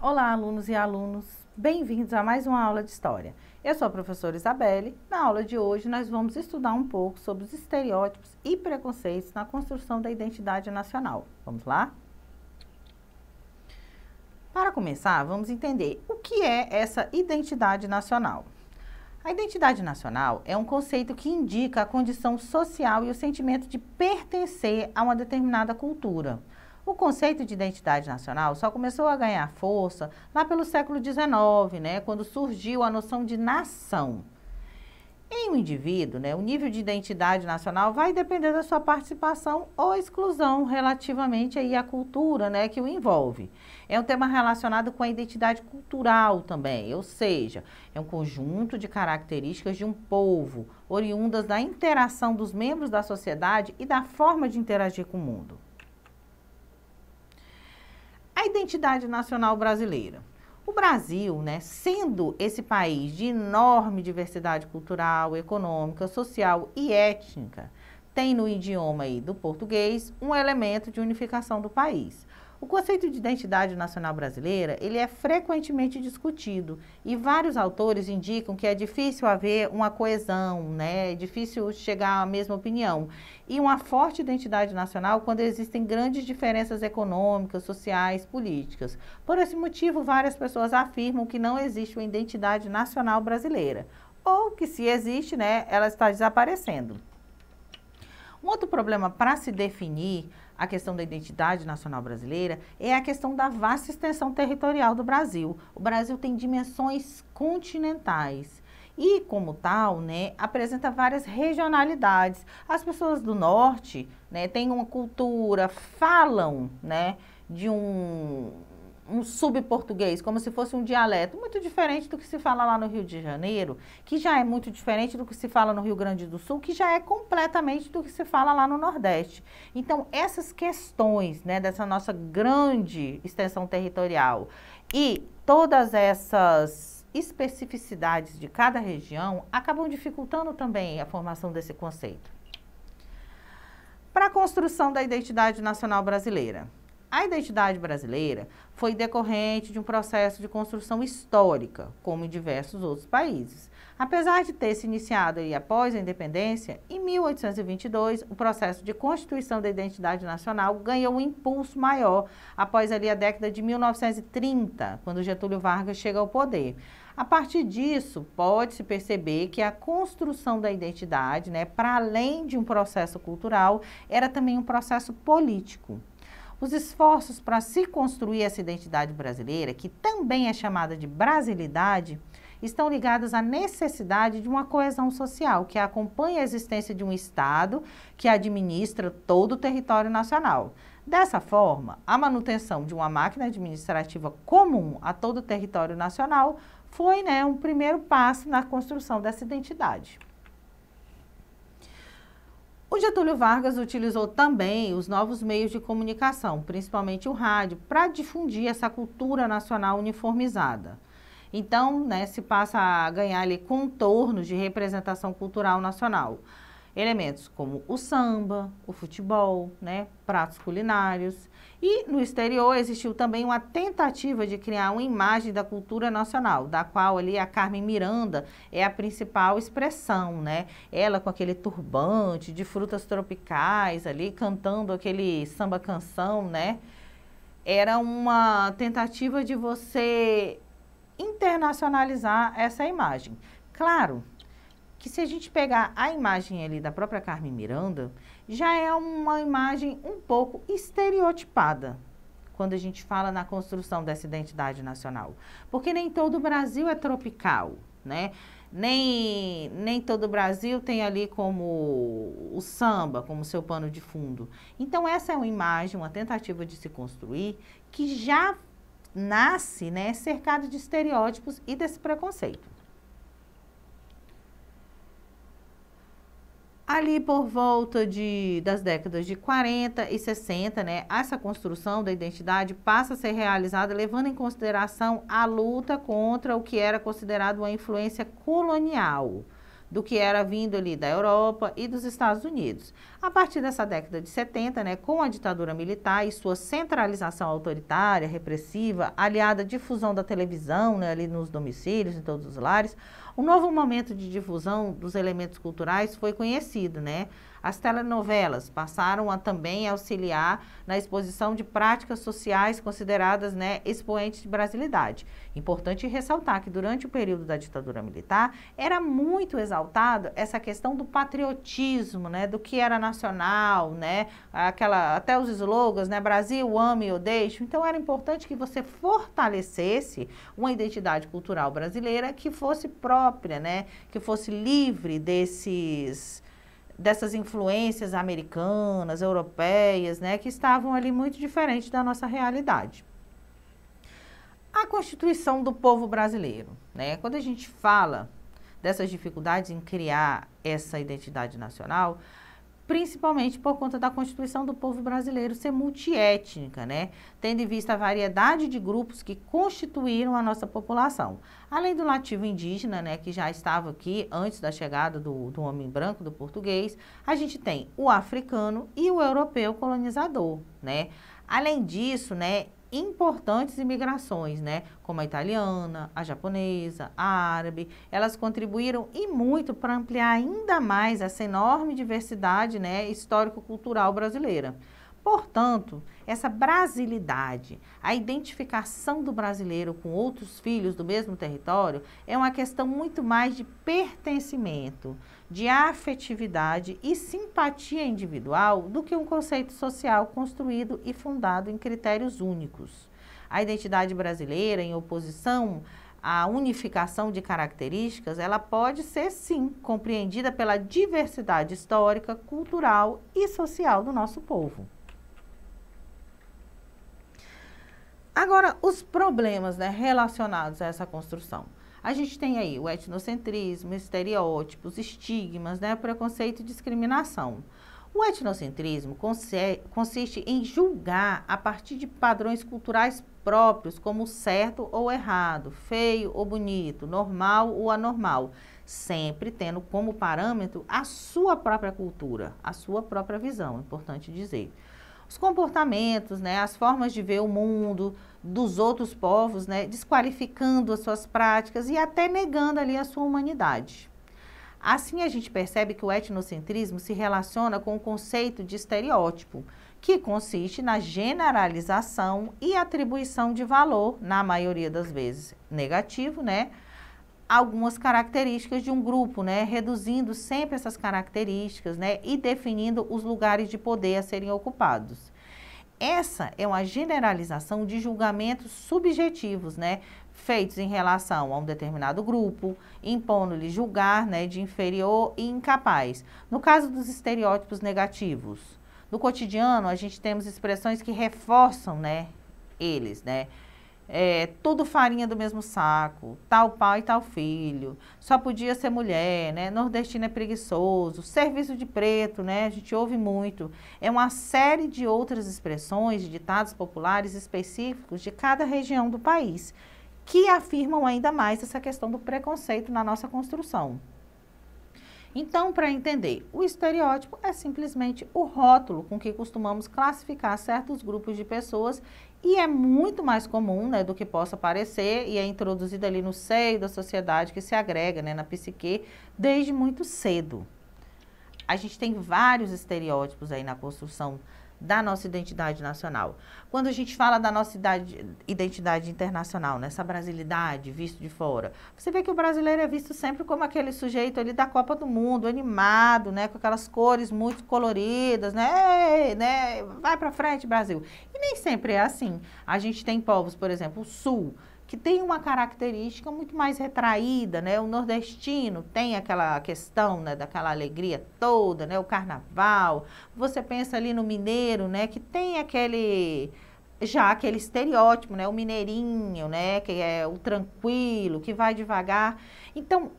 Olá, alunos e alunos, bem-vindos a mais uma aula de História. Eu sou a professora Isabelle. Na aula de hoje, nós vamos estudar um pouco sobre os estereótipos e preconceitos na construção da identidade nacional. Vamos lá? Para começar, vamos entender o que é essa identidade nacional. A identidade nacional é um conceito que indica a condição social e o sentimento de pertencer a uma determinada cultura. O conceito de identidade nacional só começou a ganhar força lá pelo século XIX, quando surgiu a noção de nação. Em um indivíduo, o nível de identidade nacional vai depender da sua participação ou exclusão relativamente aí à cultura, que o envolve. É um tema relacionado com a identidade cultural também, ou seja, é um conjunto de características de um povo, oriundas da interação dos membros da sociedade e da forma de interagir com o mundo. A identidade nacional brasileira. O Brasil, sendo esse país de enorme diversidade cultural, econômica, social e étnica, tem no idioma aí do português um elemento de unificação do país. O conceito de identidade nacional brasileira, ele é frequentemente discutido e vários autores indicam que é difícil haver uma coesão, é difícil chegar à mesma opinião. E uma forte identidade nacional quando existem grandes diferenças econômicas, sociais, políticas. Por esse motivo, várias pessoas afirmam que não existe uma identidade nacional brasileira, ou que se existe, ela está desaparecendo. Um outro problema para se definir a questão da identidade nacional brasileira é a questão da vasta extensão territorial do Brasil. O Brasil tem dimensões continentais e, como tal, apresenta várias regionalidades. As pessoas do norte, têm uma cultura, falam, de um subportuguês, como se fosse um dialeto, muito diferente do que se fala lá no Rio de Janeiro, que já é muito diferente do que se fala no Rio Grande do Sul, que já é completamente do que se fala lá no Nordeste. Então, essas questões, dessa nossa grande extensão territorial e todas essas especificidades de cada região acabam dificultando também a formação desse conceito. Para a construção da identidade nacional brasileira. A identidade brasileira foi decorrente de um processo de construção histórica, como em diversos outros países. Apesar de ter se iniciado após a independência, em 1822, o processo de constituição da identidade nacional ganhou um impulso maior após a década de 1930, quando Getúlio Vargas chega ao poder. A partir disso, pode-se perceber que a construção da identidade, para além de um processo cultural, era também um processo político. Os esforços para se construir essa identidade brasileira, que também é chamada de brasilidade, estão ligados à necessidade de uma coesão social que acompanha a existência de um Estado que administra todo o território nacional. Dessa forma, a manutenção de uma máquina administrativa comum a todo o território nacional foi um primeiro passo na construção dessa identidade. O Getúlio Vargas utilizou também os novos meios de comunicação, principalmente o rádio, para difundir essa cultura nacional uniformizada. Então, se passa a ganhar contornos de representação cultural nacional. Elementos como o samba, o futebol, pratos culinários. E no exterior existiu também uma tentativa de criar uma imagem da cultura nacional, da qual a Carmen Miranda é a principal expressão, Ela com aquele turbante de frutas tropicais cantando aquele samba-canção, Era uma tentativa de você internacionalizar essa imagem. Claro que se a gente pegar a imagem da própria Carmen Miranda, já é uma imagem um pouco estereotipada quando a gente fala na construção dessa identidade nacional. Porque nem todo o Brasil é tropical, Nem todo o Brasil tem como o samba como seu pano de fundo. Então, essa é uma imagem, uma tentativa de se construir que já nasce, cercada de estereótipos e desse preconceito. Ali por volta das décadas de 40 e 60, essa construção da identidade passa a ser realizada levando em consideração a luta contra o que era considerado uma influência colonial do que era vindo ali da Europa e dos Estados Unidos. A partir dessa década de 70, né, com a ditadura militar e sua centralização autoritária, repressiva, aliada à difusão da televisão, né, ali nos domicílios, em todos os lares, um novo momento de difusão dos elementos culturais foi conhecido, né? As telenovelas passaram a também auxiliar na exposição de práticas sociais consideradas, né, expoentes de brasilidade. Importante ressaltar que durante o período da ditadura militar era muito exaltado essa questão do patriotismo, né, do que era nacional, né, até os slogans, né, Brasil, ame ou deixe. Então era importante que você fortalecesse uma identidade cultural brasileira que fosse própria, né, que fosse livre dessas influências americanas, europeias, né, que estavam ali muito diferentes da nossa realidade. A Constituição do povo brasileiro, né, quando a gente fala dessas dificuldades em criar essa identidade nacional, principalmente por conta da Constituição do povo brasileiro ser multiétnica, né? Tendo em vista a variedade de grupos que constituíram a nossa população. Além do nativo indígena, né, que já estava aqui antes da chegada do homem branco, do português, a gente tem o africano e o europeu colonizador, né? Além disso, né, importantes imigrações, né, como a italiana, a japonesa, a árabe, elas contribuíram e muito para ampliar ainda mais essa enorme diversidade, né, histórico-cultural brasileira. Portanto, essa brasilidade, a identificação do brasileiro com outros filhos do mesmo território é uma questão muito mais de pertencimento, de afetividade e simpatia individual do que um conceito social construído e fundado em critérios únicos. A identidade brasileira, em oposição à unificação de características, ela pode ser, sim, compreendida pela diversidade histórica, cultural e social do nosso povo. Agora, os problemas, né, relacionados a essa construção. A gente tem aí o etnocentrismo, estereótipos, estigmas, né, preconceito e discriminação. O etnocentrismo consiste em julgar a partir de padrões culturais próprios, como certo ou errado, feio ou bonito, normal ou anormal, sempre tendo como parâmetro a sua própria cultura, a sua própria visão, importante dizer. Os comportamentos, né, as formas de ver o mundo dos outros povos, né, desqualificando as suas práticas e até negando ali a sua humanidade. Assim, a gente percebe que o etnocentrismo se relaciona com o conceito de estereótipo, que consiste na generalização e atribuição de valor, na maioria das vezes negativo, né, algumas características de um grupo, né, reduzindo sempre essas características, né, e definindo os lugares de poder a serem ocupados. Essa é uma generalização de julgamentos subjetivos, né, feitos em relação a um determinado grupo, impondo-lhe julgar, né, de inferior e incapaz. No caso dos estereótipos negativos, no cotidiano a gente temos expressões que reforçam, né, eles, né, tudo farinha do mesmo saco, tal pai, tal filho, só podia ser mulher, né? Nordestino é preguiçoso, serviço de preto, né? A gente ouve muito. É uma série de outras expressões, de ditados populares específicos de cada região do país, que afirmam ainda mais essa questão do preconceito na nossa construção. Então, para entender, o estereótipo é simplesmente o rótulo com que costumamos classificar certos grupos de pessoas e é muito mais comum, né, do que possa parecer e é introduzido ali no seio da sociedade que se agrega, né, na psique desde muito cedo. A gente tem vários estereótipos aí na construção da nossa identidade nacional. Quando a gente fala da nossa identidade internacional, nessa brasilidade visto de fora, você vê que o brasileiro é visto sempre como aquele sujeito ali da Copa do Mundo, animado, né, com aquelas cores muito coloridas, né, vai pra frente, Brasil. E nem sempre é assim. A gente tem povos, por exemplo, o Sul, que tem uma característica muito mais retraída, né? O nordestino tem aquela questão, né, daquela alegria toda, né? O carnaval. Você pensa ali no mineiro, né, que tem aquele estereótipo, né? O mineirinho, né, que é o tranquilo, que vai devagar. Então,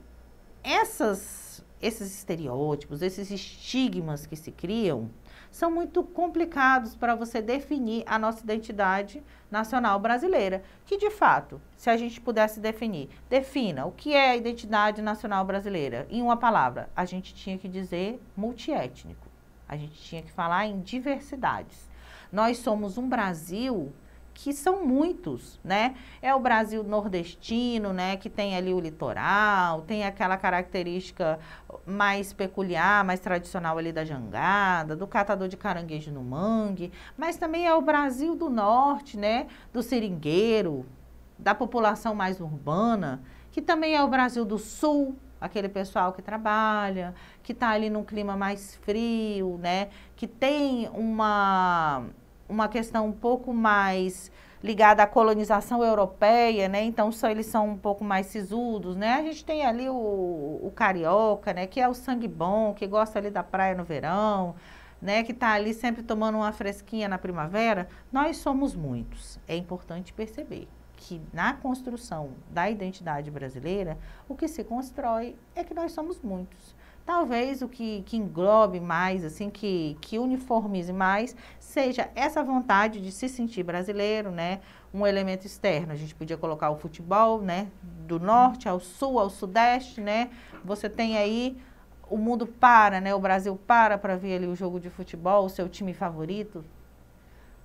esses estereótipos, esses estigmas que se criam, são muito complicados para você definir a nossa identidade nacional brasileira, que de fato, se a gente pudesse definir, defina o que é a identidade nacional brasileira em uma palavra, a gente tinha que dizer multiétnico, a gente tinha que falar em diversidades. Nós somos um Brasil que são muitos, né? É o Brasil nordestino, né? Que tem ali o litoral, tem aquela característica mais peculiar, mais tradicional ali da jangada, do catador de caranguejo no mangue, mas também é o Brasil do norte, né? Do seringueiro, da população mais urbana, que também é o Brasil do sul, aquele pessoal que trabalha, que está ali num clima mais frio, né? Que tem uma questão um pouco mais ligada à colonização europeia, né? Então, eles são um pouco mais sisudos, né? A gente tem ali o carioca, né? Que é o sangue bom, que gosta ali da praia no verão, né? Que está ali sempre tomando uma fresquinha na primavera. Nós somos muitos. É importante perceber que na construção da identidade brasileira, o que se constrói é que nós somos muitos. Talvez o que englobe mais, assim, que uniformize mais, seja essa vontade de se sentir brasileiro, né? Um elemento externo, a gente podia colocar o futebol, né? Do norte ao sul, ao sudeste, né? Você tem aí, o mundo para, né? O Brasil para ver ali o jogo de futebol, o seu time favorito.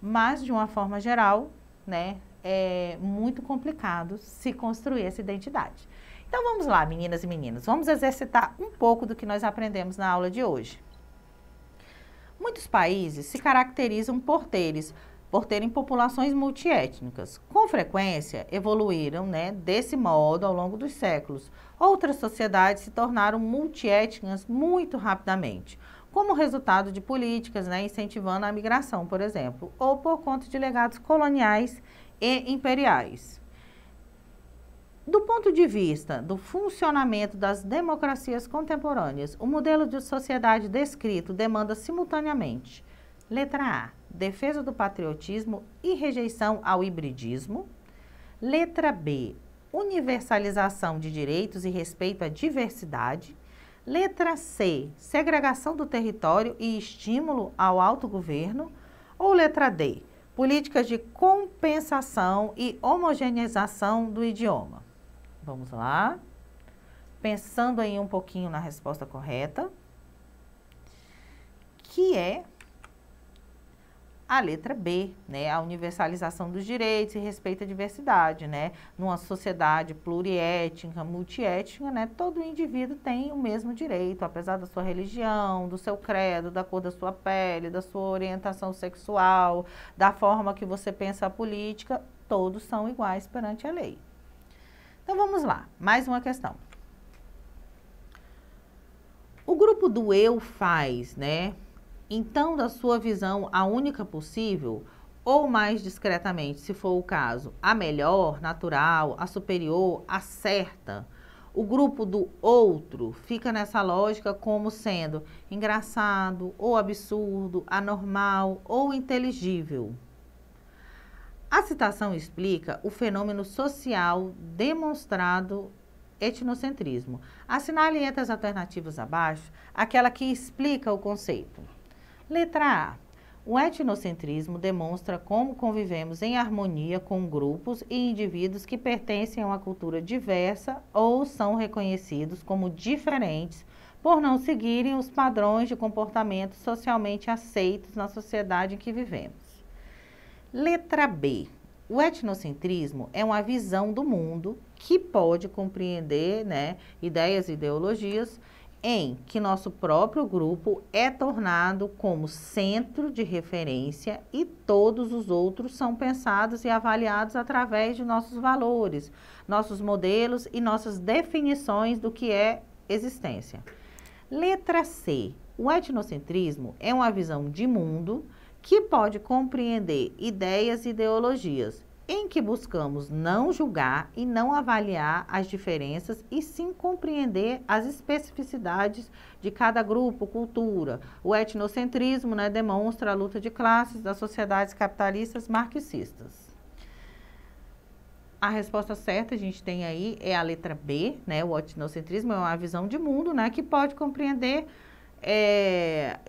Mas, de uma forma geral, né? É muito complicado se construir essa identidade. Então, vamos lá, meninas e meninos, vamos exercitar um pouco do que nós aprendemos na aula de hoje. Muitos países se caracterizam por terem populações multiétnicas. Com frequência, evoluíram, né, desse modo ao longo dos séculos. Outras sociedades se tornaram multiétnicas muito rapidamente, como resultado de políticas, né, incentivando a migração, por exemplo, ou por conta de legados coloniais e imperiais. Do ponto de vista do funcionamento das democracias contemporâneas, o modelo de sociedade descrito demanda simultaneamente: letra A, defesa do patriotismo e rejeição ao hibridismo; letra B, universalização de direitos e respeito à diversidade; letra C, segregação do território e estímulo ao autogoverno; ou letra D, políticas de compensação e homogeneização do idioma. Vamos lá, pensando aí um pouquinho na resposta correta, que é a letra B, né? A universalização dos direitos e respeito à diversidade, né? Numa sociedade pluriétnica, multiétnica, né? Todo indivíduo tem o mesmo direito, apesar da sua religião, do seu credo, da cor da sua pele, da sua orientação sexual, da forma que você pensa a política, todos são iguais perante a lei. Então, vamos lá, mais uma questão. O grupo do eu faz, né? Então, da sua visão, a única possível, ou mais discretamente, se for o caso, a melhor, natural, a superior, a certa. O grupo do outro fica nessa lógica como sendo engraçado, ou absurdo, anormal, ou inteligível. A citação explica o fenômeno social demonstrado etnocentrismo. Assinale entre as alternativas abaixo aquela que explica o conceito. Letra A. O etnocentrismo demonstra como convivemos em harmonia com grupos e indivíduos que pertencem a uma cultura diversa ou são reconhecidos como diferentes por não seguirem os padrões de comportamento socialmente aceitos na sociedade em que vivemos. Letra B. O etnocentrismo é uma visão do mundo que pode compreender, né, ideias e ideologias em que nosso próprio grupo é tornado como centro de referência e todos os outros são pensados e avaliados através de nossos valores, nossos modelos e nossas definições do que é existência. Letra C. O etnocentrismo é uma visão de mundo que pode compreender ideias e ideologias, em que buscamos não julgar e não avaliar as diferenças e sim compreender as especificidades de cada grupo, cultura. O etnocentrismo, né, demonstra a luta de classes das sociedades capitalistas marxistas. A resposta certa a gente tem aí é a letra B, né? O etnocentrismo é uma visão de mundo, né, que pode compreender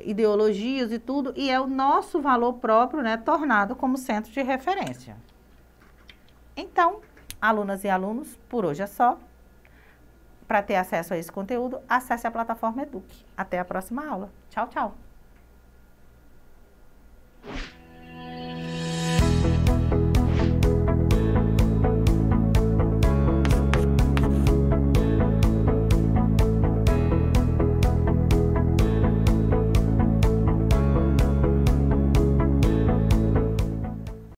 ideologias e tudo, e é o nosso valor próprio, né, tornado como centro de referência. Então, alunas e alunos, por hoje é só. Para ter acesso a esse conteúdo, acesse a plataforma Eduque. Até a próxima aula. Tchau, tchau!